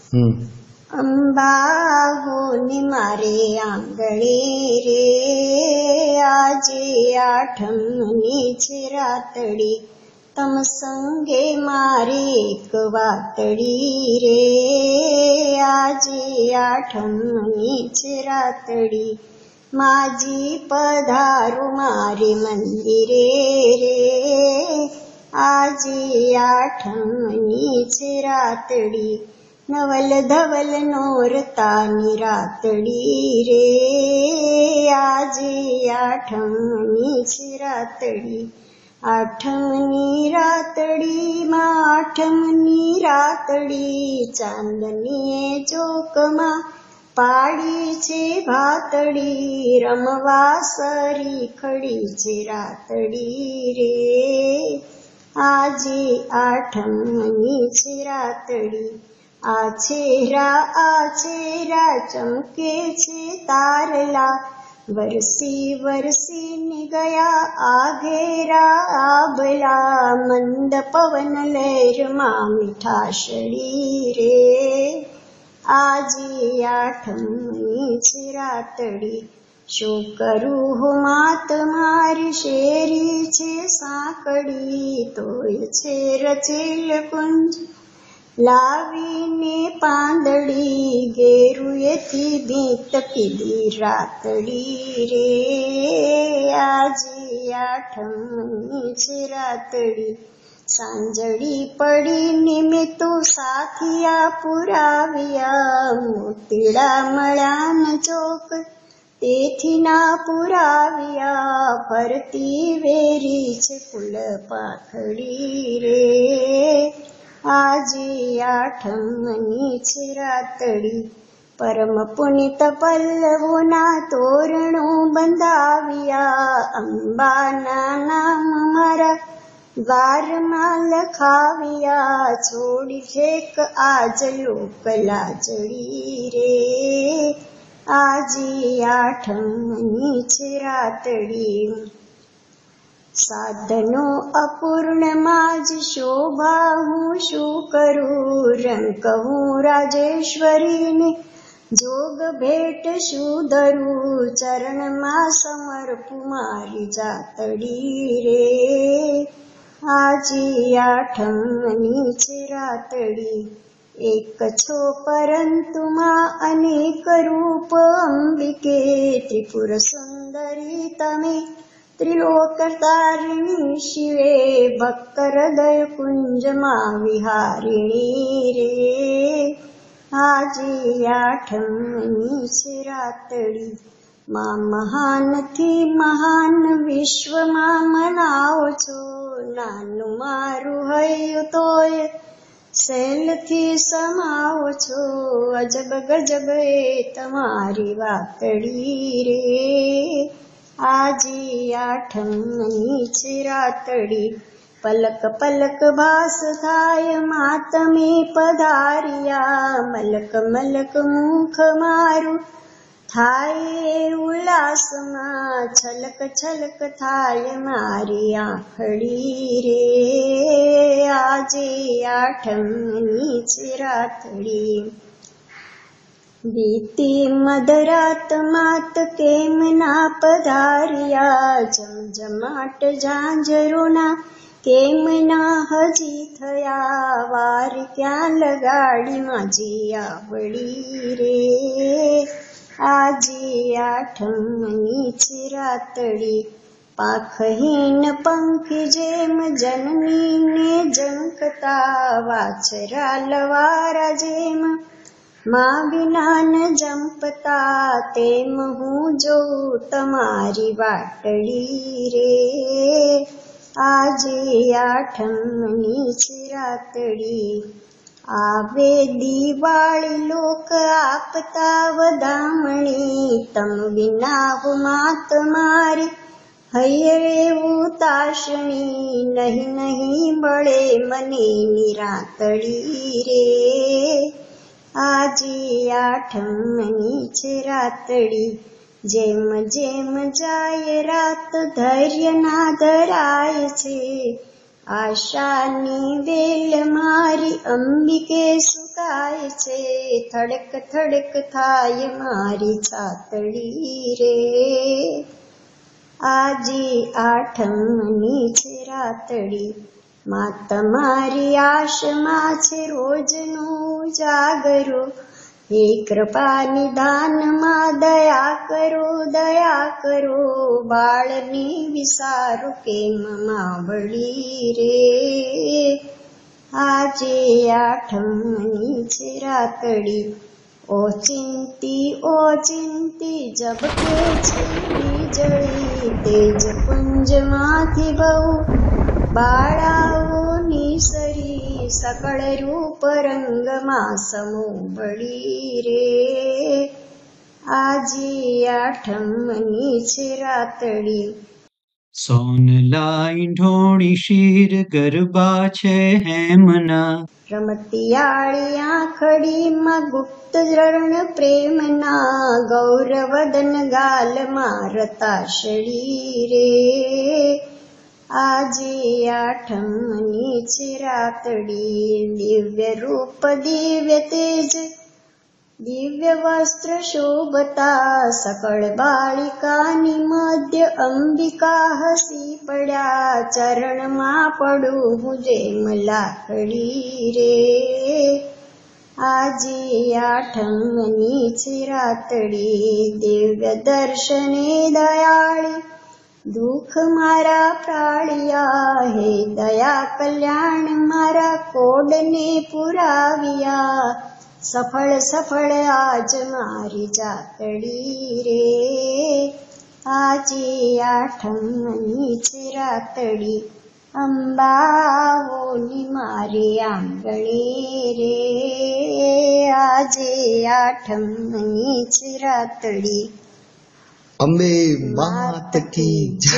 અંબા હોને મારે આંગણે રે, આજે આઠમની છે રાતડી, તમ સંગે મારે એક વાતડી રે, આજે આઠમની છે રાતડી, માજી પધારો મારે મંદિરે રે, આજે આઠમની છે રાતડી, નવલ ધવલ નોરતાની રાતડી રે, આજે આઠમની છે રાતડી, આઠમની રાતડીમાં આઠમની રાતડી, ચાંદનીએ ચોકમાં પાડી છે ભાતડી, રમવા સરી ખડી છે રાતડી રે, આજે આઠમની છે રાતડી, આ છેરા ચમકે છે તારલા, વરસી વરસીને ગયા આઘેરા આબલા, મંદ પવન લહેરમાં મીઠાશડી રે, આજે આઠમની છે રાતડી, શું કરું હું માત મારી શેરી છે સાંકડી, તોય છે રચેલ કુંજ લાવીને પાંદડી, ગેરુએથી ભીત પીધી રાતડી રે, આજે આઠમની છે રાતડી, સાંજળી પડીને મેં તો સાથિયા પુરાવ્યા, મોતીડા મળ્યા ન ચોક તેથી ના પુરાવ્યા, ફરતી વેરી છે ફૂલ પાખડી રે, આજે આઠમની છે રાતડી, પરમ પુનિત પલ્લવોના તોરણો બંધાવ્યા, અંબાના નામ મારા દ્વારમાં લખાવ્યા, છોડી ફેક આજ લોક લાજડી રે, આજે આઠમની છે રાતડી, સાધનો અપૂર્ણમાં જ શોભા હું શું કરું, રંક હું રાજેશ્વરીને જોગ ભેટ શું ધરું, ચરણમાં સમર્પું મારી જાતડી રે, આજે આઠમની છે રાતડી, એક છો પરંતુ માં અનેક રૂપ અંબિકે, ત્રિપુર સુંદરી તમે ત્રિલોક તારિણી શિવે, ભક્ત હૃદય કુંજમાં વિહારિણી રે, આજે આઠમની છે રાતડી, માં મહાનથી મહાન વિશ્વમાં મનાવો છો, નાનું મારું હૈયું તોય સેલથી સમાવો છો, અજબ ગજબ એ તમારી વાતડી રે, આજે આઠમની છે રાતડી, પલક પલક ભાસ થાય માં તમે પધાર્યા, મલક મલક મુખ મારું થાય ઉલ્લાસમાં, છલક છલક થાય મારી આંખડી રે, આજે આઠમની છે રાતડી, બીતી મધરાત માત કેમ ના પધાર્યા, જમજમાટ ઝાંઝરોના કેમ ના હજી થયા, વાર ક્યાં લગાડી માજી આવડી રે, આજે આઠમની છે રાતડી, પાખહીન પંખી જેમ જનનીને ઝંખતા, વાછરા લવારા જેમ માં વિના ન જંપતા, તેમ હું જોઉં તમારી વાટડી રે, આજે આઠમની છે રાતડી, આવે દિવાળી લોક આપતા વધામણી, તમ વિના હું માત મારી હૈયે એવું તાશણી, નહીં નહીં મળે મને નિરાતડી રે, આજે આઠમની છે રાતડી, જેમ જેમ જાય રાત ધૈર્ય ના ધરાય છે, આશાની વેલ મારી અંબિકે સુકાય છે, થડક થડક થાય મારી છાતડી રે. આજે આઠમની છે રાતડી, માં તમારી આશમાં છે રોજનો જાગરો. હે કૃપા નિદાનમાં દયા કરો, બાળને વિસારો કેમ માવડી રે. આજે આઠમની છે રાતડી, ઓચિંતી ઝબકે છે વીજળી, તેજ પુંજમાંથી બહુ બાળાઓની સરી, સકળ રૂપ રંગમાં સમોબળી રે. આજે આઠમની છે રાતડી, સોનલા ઈંઢોણી શીર ગરબા છે હેમના, રમતિયાળી આંખડીમાં ગુપ્ત રણ પ્રેમના, ગૌરવદન ગાલમાં રતાશળી રે. આજે આઠમની છે રાતડી, દિવ્ય રૂપ દિવ્ય તેજ દિવ્ય વસ્ત્ર શોભતા, સકળ બાળિકાની મધ્ય અંબિકા હસી પડ્યા, ચરણમાં પડું હું જેમ લાકડી રે. આજે આઠમની છે રાતડી, દિવ્ય દર્શને દયાળી દુઃખ મારા પ્રાળિયા, હે દયા કલ્યાણ મારા કોડને પુરાવ્યા, સફળ આજ મારી જાતડી રે. આજે આઠમની છે રાતડી, અંબાઓની મારી આંગણે રે. આજે આઠમની છે રાતડી, અંબે માત કી જય.